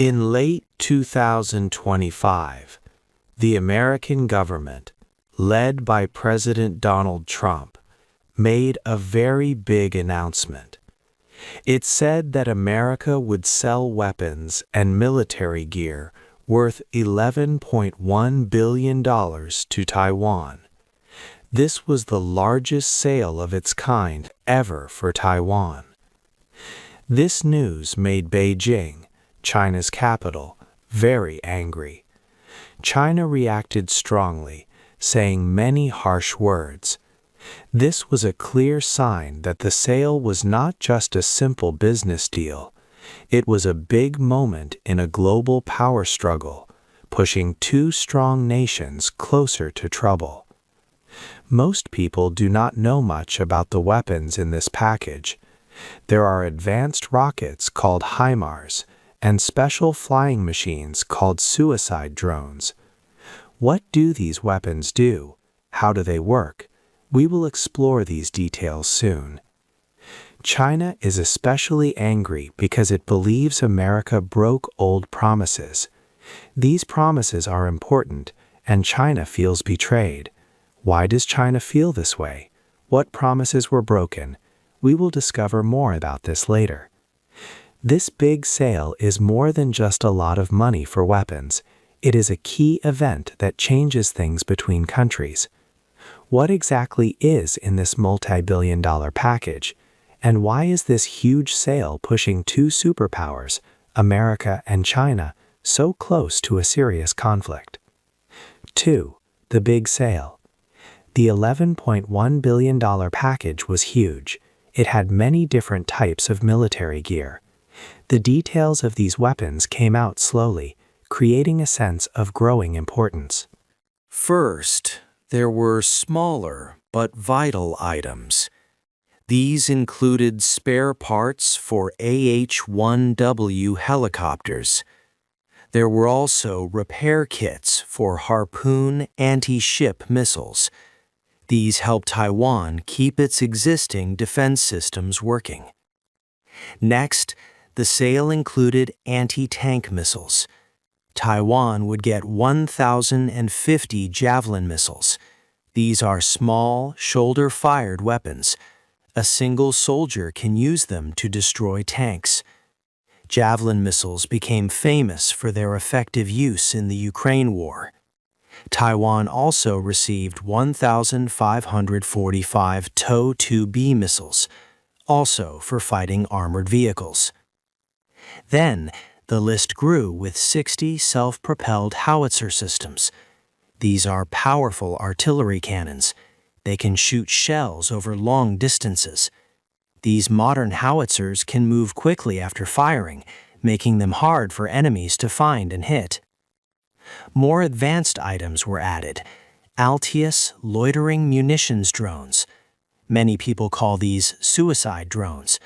In late 2025, the American government, led by President Donald Trump, made a very big announcement. It said that America would sell weapons and military gear worth $11.1 billion to Taiwan. This was the largest sale of its kind ever for Taiwan. This news made Beijing, China's capital, very angry. China reacted strongly, saying many harsh words. This was a clear sign that the sale was not just a simple business deal. It was a big moment in a global power struggle, pushing two strong nations closer to trouble. Most people do not know much about the weapons in this package. There are advanced rockets called HIMARS and special flying machines called suicide drones. What do these weapons do? How do they work? We will explore these details soon. China is especially angry because it believes America broke old promises. These promises are important, and China feels betrayed. Why does China feel this way? What promises were broken? We will discover more about this later. This big sale is more than just a lot of money for weapons. It is a key event that changes things between countries. What exactly is in this multi-billion-dollar package? And why is this huge sale pushing two superpowers, America and China, so close to a serious conflict? 2. The big sale. The $11.1 billion package was huge. It had many different types of military gear. The details of these weapons came out slowly, creating a sense of growing importance. First, there were smaller but vital items. These included spare parts for AH-1W helicopters. There were also repair kits for Harpoon anti-ship missiles. These helped Taiwan keep its existing defense systems working. Next, the sale included anti-tank missiles. Taiwan would get 1,050 Javelin missiles. These are small, shoulder-fired weapons. A single soldier can use them to destroy tanks. Javelin missiles became famous for their effective use in the Ukraine war. Taiwan also received 1,545 TOW-2B missiles, also for fighting armored vehicles. Then, the list grew with 60 self-propelled howitzer systems. These are powerful artillery cannons. They can shoot shells over long distances. These modern howitzers can move quickly after firing, making them hard for enemies to find and hit. More advanced items were added. Altius loitering munitions drones. Many people call these suicide drones.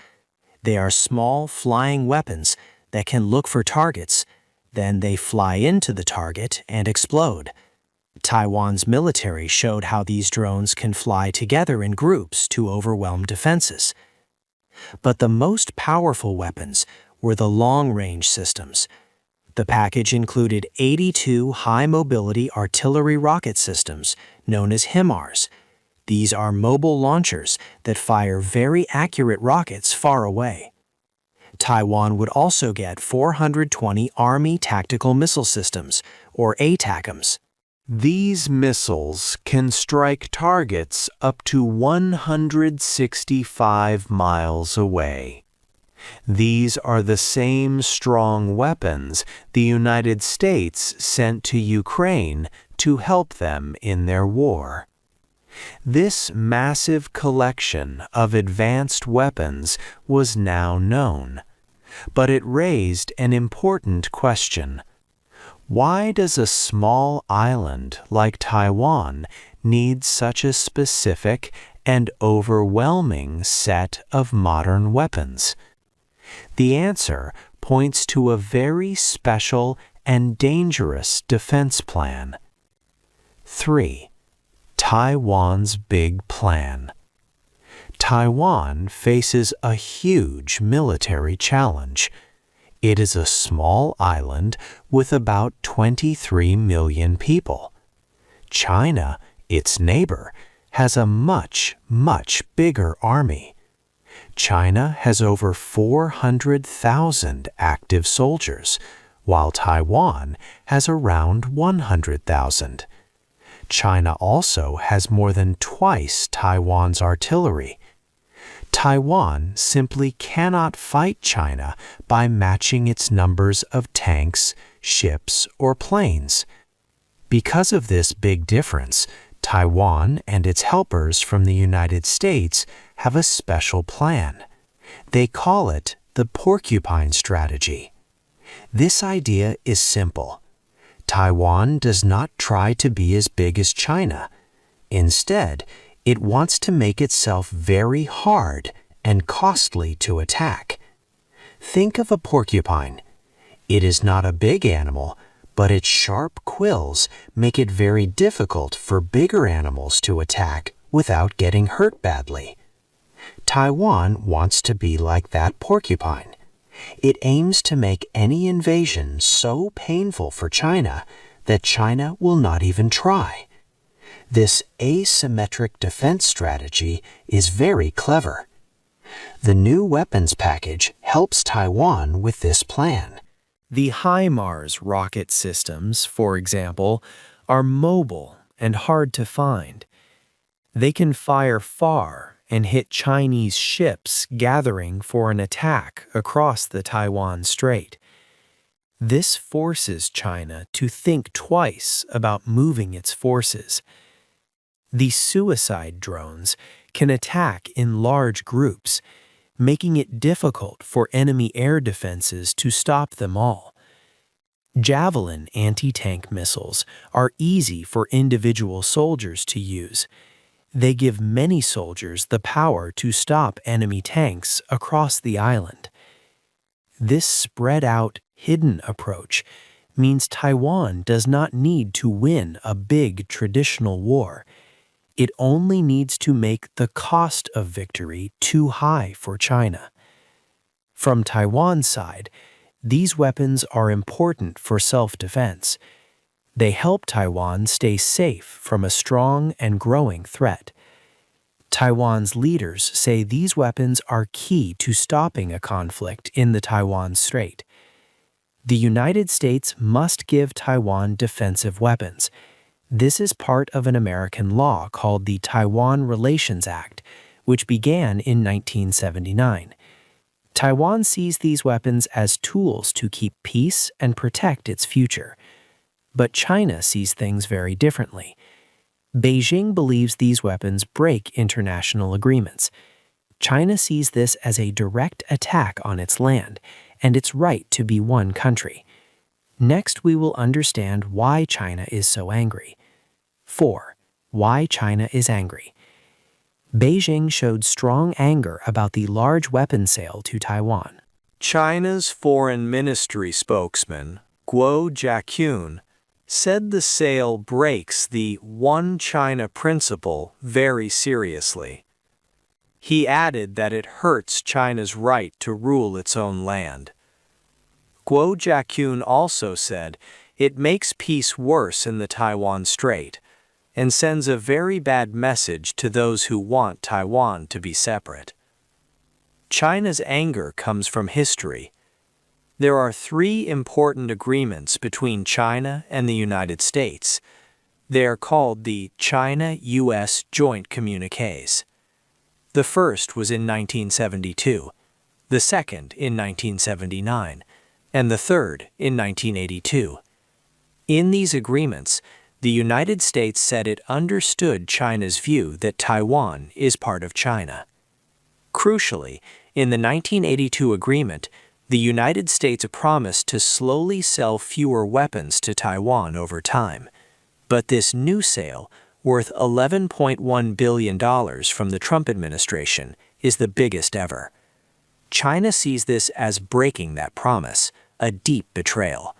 They are small flying weapons that can look for targets, then they fly into the target and explode. Taiwan's military showed how these drones can fly together in groups to overwhelm defenses. But the most powerful weapons were the long-range systems. The package included 82 high-mobility artillery rocket systems, known as HIMARS. These are mobile launchers that fire very accurate rockets far away. Taiwan would also get 420 Army Tactical Missile Systems, or ATACMS. These missiles can strike targets up to 165 miles away. These are the same strong weapons the United States sent to Ukraine to help them in their war. This massive collection of advanced weapons was now known, but it raised an important question. Why does a small island like Taiwan need such a specific and overwhelming set of modern weapons? The answer points to a very special and dangerous defense plan. 3. Taiwan's big plan. Taiwan faces a huge military challenge. It is a small island with about 23 million people. China, its neighbor, has a much, much bigger army. China has over 400,000 active soldiers, while Taiwan has around 100,000. China also has more than twice Taiwan's artillery. Taiwan simply cannot fight China by matching its numbers of tanks, ships, or planes. Because of this big difference, Taiwan and its helpers from the United States have a special plan. They call it the porcupine strategy. This idea is simple. Taiwan does not try to be as big as China. Instead, it wants to make itself very hard and costly to attack. Think of a porcupine. It is not a big animal, but its sharp quills make it very difficult for bigger animals to attack without getting hurt badly. Taiwan wants to be like that porcupine. It aims to make any invasion so painful for China that China will not even try. This asymmetric defense strategy is very clever. The new weapons package helps Taiwan with this plan. The HIMARS rocket systems, for example, are mobile and hard to find. They can fire far and hit Chinese ships gathering for an attack across the Taiwan Strait. This forces China to think twice about moving its forces. These suicide drones can attack in large groups, making it difficult for enemy air defenses to stop them all. Javelin anti-tank missiles are easy for individual soldiers to use. They give many soldiers the power to stop enemy tanks across the island. This spread-out, hidden approach means Taiwan does not need to win a big traditional war. It only needs to make the cost of victory too high for China. From Taiwan's side, these weapons are important for self-defense. They help Taiwan stay safe from a strong and growing threat. Taiwan's leaders say these weapons are key to stopping a conflict in the Taiwan Strait. The United States must give Taiwan defensive weapons. This is part of an American law called the Taiwan Relations Act, which began in 1979. Taiwan sees these weapons as tools to keep peace and protect its future. But China sees things very differently. Beijing believes these weapons break international agreements. China sees this as a direct attack on its land and its right to be one country. Next, we will understand why China is so angry. 4. Why China is angry. Beijing showed strong anger about the large weapon sale to Taiwan. China's Foreign Ministry spokesman, Guo Jiaqun, said the sale breaks the One China principle very seriously. He added that it hurts China's right to rule its own land. Guo Jiaqun also said it makes peace worse in the Taiwan Strait and sends a very bad message to those who want Taiwan to be separate. China's anger comes from history. There are 3 important agreements between China and the United States. They are called the China-U.S. Joint Communiques. The first was in 1972, the second in 1979, and the third in 1982. In these agreements, the United States said it understood China's view that Taiwan is part of China. Crucially, in the 1982 agreement, the United States promised to slowly sell fewer weapons to Taiwan over time. But this new sale, worth $11.1 billion from the Trump administration, is the biggest ever. China sees this as breaking that promise, a deep betrayal.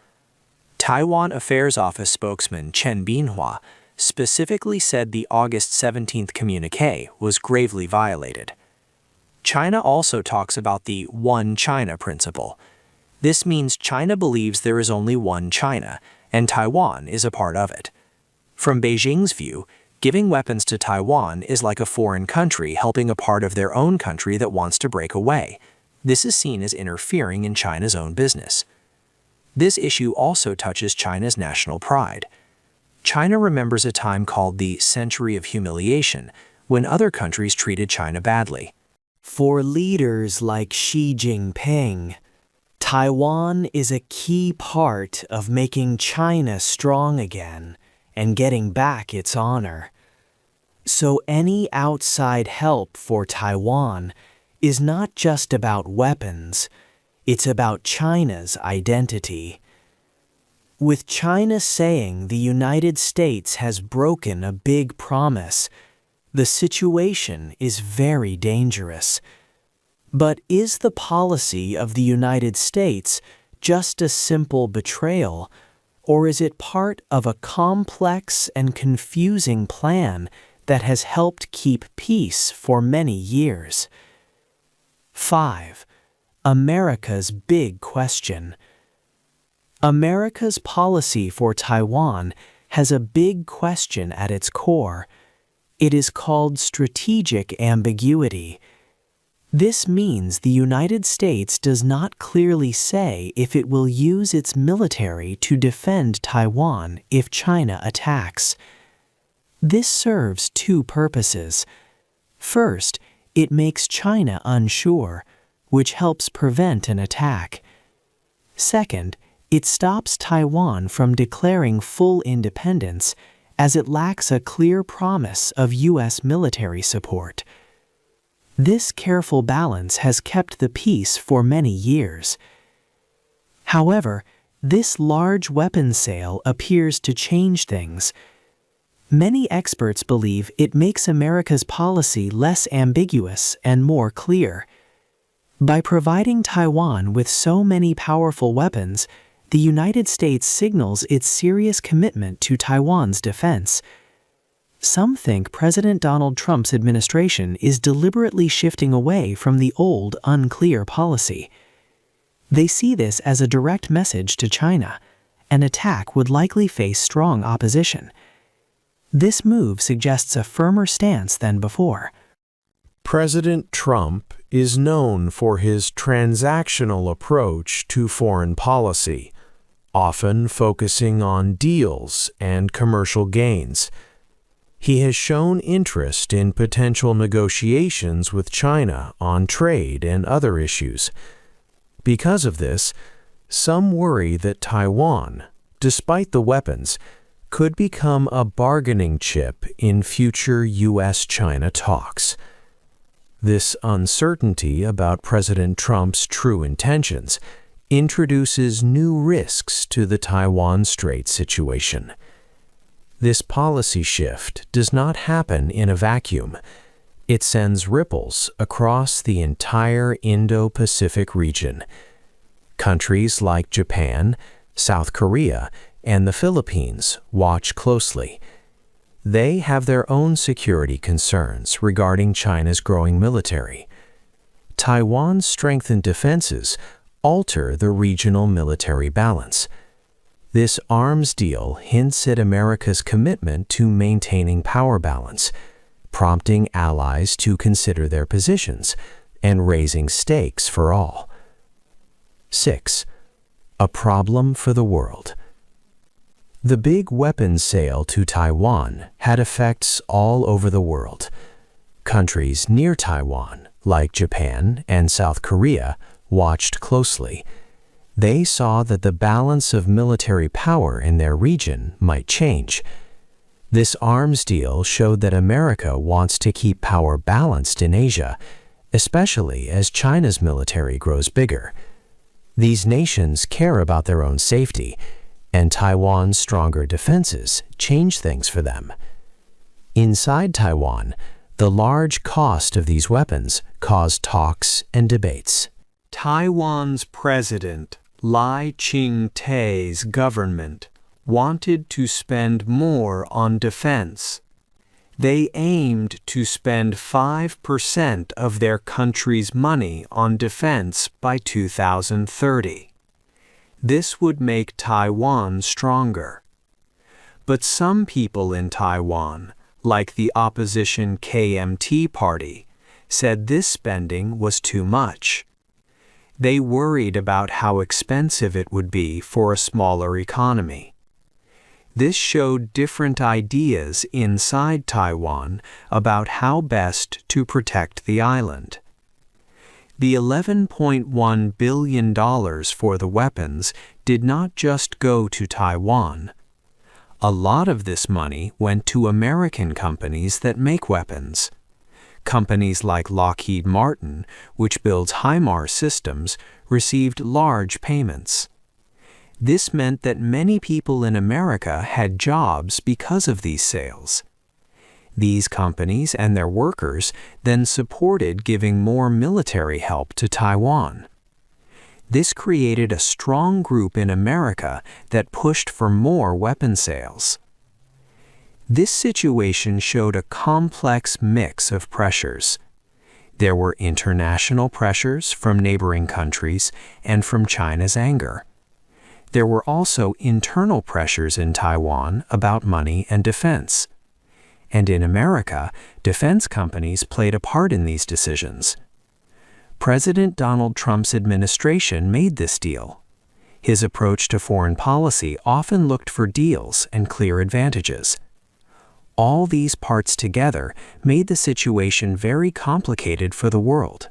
Taiwan Affairs Office spokesman Chen Binhua specifically said the August 17th communique was gravely violated. China also talks about the One China principle. This means China believes there is only one China, and Taiwan is a part of it. From Beijing's view, giving weapons to Taiwan is like a foreign country helping a part of their own country that wants to break away. This is seen as interfering in China's own business. This issue also touches China's national pride. China remembers a time called the Century of Humiliation, when other countries treated China badly. For leaders like Xi Jinping, Taiwan is a key part of making China strong again and getting back its honor. So any outside help for Taiwan is not just about weapons, it's about China's identity. With China saying the United States has broken a big promise, the situation is very dangerous. But is the policy of the United States just a simple betrayal, or is it part of a complex and confusing plan that has helped keep peace for many years? 5. America's big question. America's policy for Taiwan has a big question at its core. It is called strategic ambiguity. This means the United States does not clearly say if it will use its military to defend Taiwan if China attacks. This serves two purposes. First, it makes China unsure, which helps prevent an attack. Second, it stops Taiwan from declaring full independence as it lacks a clear promise of U.S. military support. This careful balance has kept the peace for many years. However, this large weapons sale appears to change things. Many experts believe it makes America's policy less ambiguous and more clear. By providing Taiwan with so many powerful weapons, the United States signals its serious commitment to Taiwan's defense. Some think President Donald Trump's administration is deliberately shifting away from the old, unclear policy. They see this as a direct message to China. An attack would likely face strong opposition. This move suggests a firmer stance than before. President Trump is known for his transactional approach to foreign policy, often focusing on deals and commercial gains. He has shown interest in potential negotiations with China on trade and other issues. Because of this, some worry that Taiwan, despite the weapons, could become a bargaining chip in future U.S.-China talks. This uncertainty about President Trump's true intentions introduces new risks to the Taiwan Strait situation. This policy shift does not happen in a vacuum. It sends ripples across the entire Indo-Pacific region. Countries like Japan, South Korea, and the Philippines watch closely. They have their own security concerns regarding China's growing military. Taiwan's strengthened defenses alter the regional military balance. This arms deal hints at America's commitment to maintaining power balance, prompting allies to consider their positions and raising stakes for all. 6. A problem for the world. The big weapons sale to Taiwan had effects all over the world. Countries near Taiwan, like Japan and South Korea, watched closely. They saw that the balance of military power in their region might change. This arms deal showed that America wants to keep power balanced in Asia, especially as China's military grows bigger. These nations care about their own safety, and Taiwan's stronger defenses change things for them. Inside Taiwan, the large cost of these weapons caused talks and debates. Taiwan's president, Lai Ching-te's government, wanted to spend more on defense. They aimed to spend 5% of their country's money on defense by 2030. This would make Taiwan stronger. But some people in Taiwan, like the opposition KMT party, said this spending was too much. They worried about how expensive it would be for a smaller economy. This showed different ideas inside Taiwan about how best to protect the island. The $11.1 billion for the weapons did not just go to Taiwan. A lot of this money went to American companies that make weapons. Companies like Lockheed Martin, which builds HIMARS systems, received large payments. This meant that many people in America had jobs because of these sales. These companies and their workers then supported giving more military help to Taiwan. This created a strong group in America that pushed for more weapon sales. This situation showed a complex mix of pressures. There were international pressures from neighboring countries and from China's anger. There were also internal pressures in Taiwan about money and defense. And in America, defense companies played a part in these decisions. President Donald Trump's administration made this deal. His approach to foreign policy often looked for deals and clear advantages. All these parts together made the situation very complicated for the world.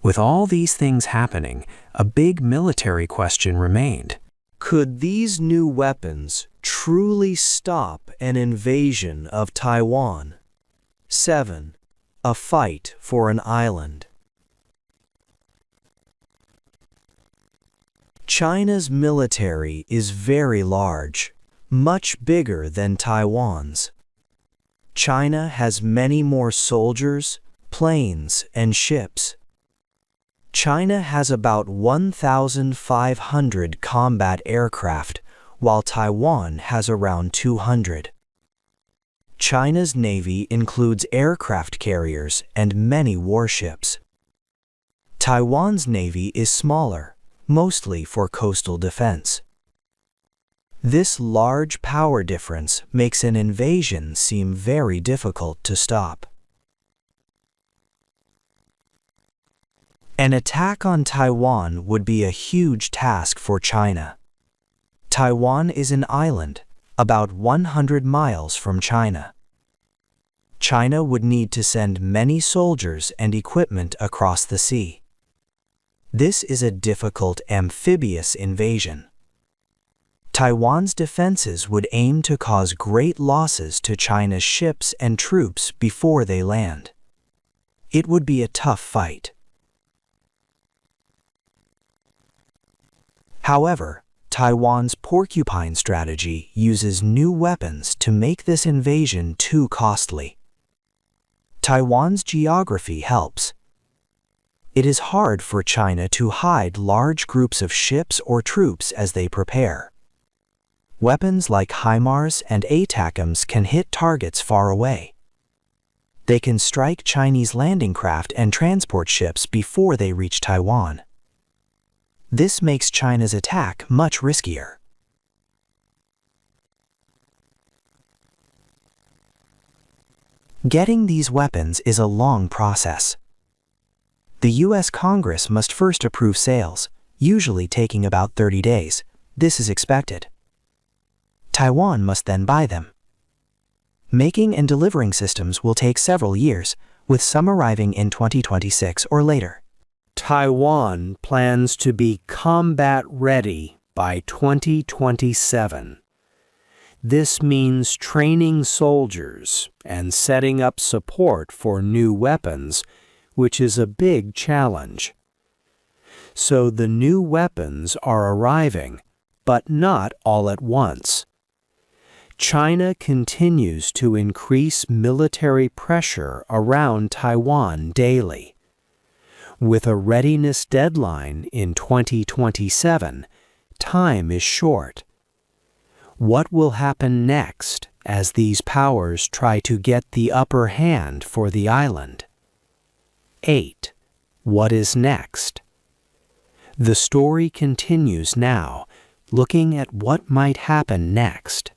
With all these things happening, a big military question remained. Could these new weapons truly stop an invasion of Taiwan? 7. A fight for an island. China's military is very large, much bigger than Taiwan's. China has many more soldiers, planes, and ships. China has about 1,500 combat aircraft, while Taiwan has around 200. China's navy includes aircraft carriers and many warships. Taiwan's navy is smaller, mostly for coastal defense. This large power difference makes an invasion seem very difficult to stop. An attack on Taiwan would be a huge task for China. Taiwan is an island, about 100 miles from China. China would need to send many soldiers and equipment across the sea. This is a difficult amphibious invasion. Taiwan's defenses would aim to cause great losses to China's ships and troops before they land. It would be a tough fight. However, Taiwan's porcupine strategy uses new weapons to make this invasion too costly. Taiwan's geography helps. It is hard for China to hide large groups of ships or troops as they prepare. Weapons like HIMARS and ATACMS can hit targets far away. They can strike Chinese landing craft and transport ships before they reach Taiwan. This makes China's attack much riskier. Getting these weapons is a long process. The U.S. Congress must first approve sales, usually taking about 30 days. This is expected. Taiwan must then buy them. Making and delivering systems will take several years, with some arriving in 2026 or later. Taiwan plans to be combat ready by 2027. This means training soldiers and setting up support for new weapons, which is a big challenge. So the new weapons are arriving, but not all at once. China continues to increase military pressure around Taiwan daily. With a readiness deadline in 2027, time is short. What will happen next as these powers try to get the upper hand for the island? 8. What is next? The story continues now, looking at what might happen next.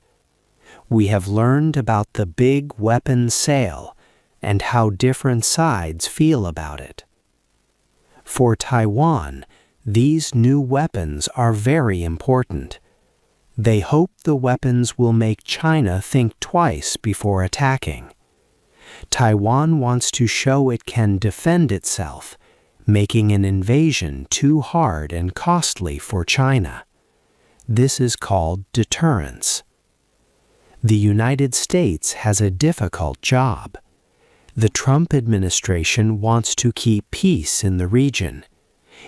We have learned about the big weapons sale and how different sides feel about it. For Taiwan, these new weapons are very important. They hope the weapons will make China think twice before attacking. Taiwan wants to show it can defend itself, making an invasion too hard and costly for China. This is called deterrence. The United States has a difficult job. The Trump administration wants to keep peace in the region.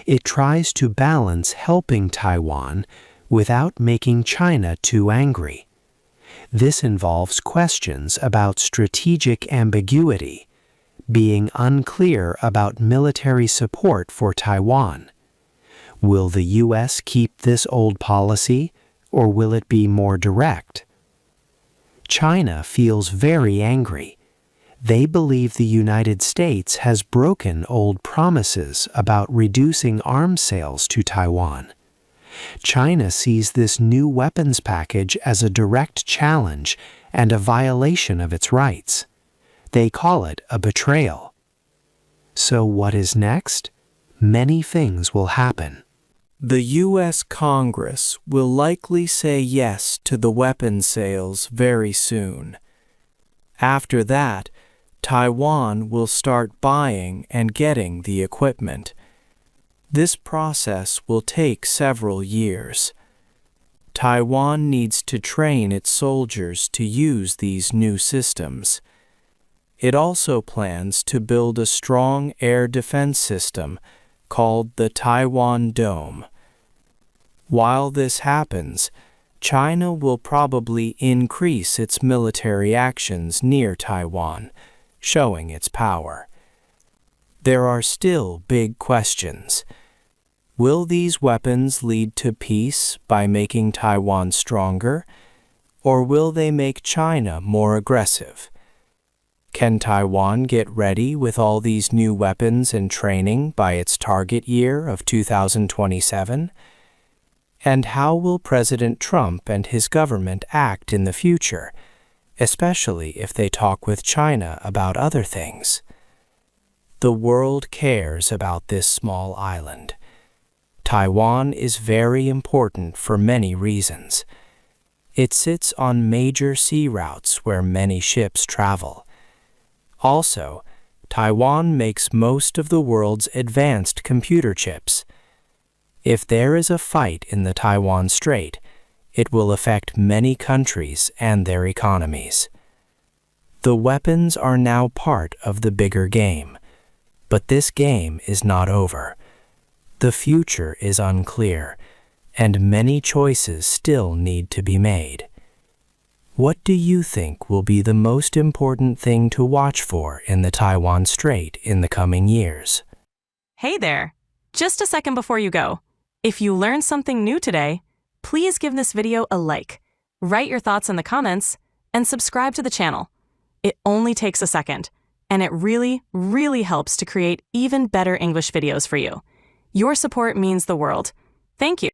It tries to balance helping Taiwan without making China too angry. This involves questions about strategic ambiguity, being unclear about military support for Taiwan. Will the U.S. keep this old policy, or will it be more direct? China feels very angry. They believe the United States has broken old promises about reducing arms sales to Taiwan. China sees this new weapons package as a direct challenge and a violation of its rights. They call it a betrayal. So what is next? Many things will happen. The U.S. Congress will likely say yes to the weapons sales very soon. After that, Taiwan will start buying and getting the equipment. This process will take several years. Taiwan needs to train its soldiers to use these new systems. It also plans to build a strong air defense system called the Taiwan Dome. While this happens, China will probably increase its military actions near Taiwan, showing its power. There are still big questions. Will these weapons lead to peace by making Taiwan stronger, or will they make China more aggressive? Can Taiwan get ready with all these new weapons and training by its target year of 2027? And how will President Trump and his government act in the future, especially if they talk with China about other things? The world cares about this small island. Taiwan is very important for many reasons. It sits on major sea routes where many ships travel. Also, Taiwan makes most of the world's advanced computer chips. If there is a fight in the Taiwan Strait, it will affect many countries and their economies. The weapons are now part of the bigger game, but this game is not over. The future is unclear, and many choices still need to be made. What do you think will be the most important thing to watch for in the Taiwan Strait in the coming years? Hey there! Just a second before you go. If you learned something new today, please give this video a like, write your thoughts in the comments, and subscribe to the channel. It only takes a second, and it really, really helps to create even better English videos for you. Your support means the world. Thank you.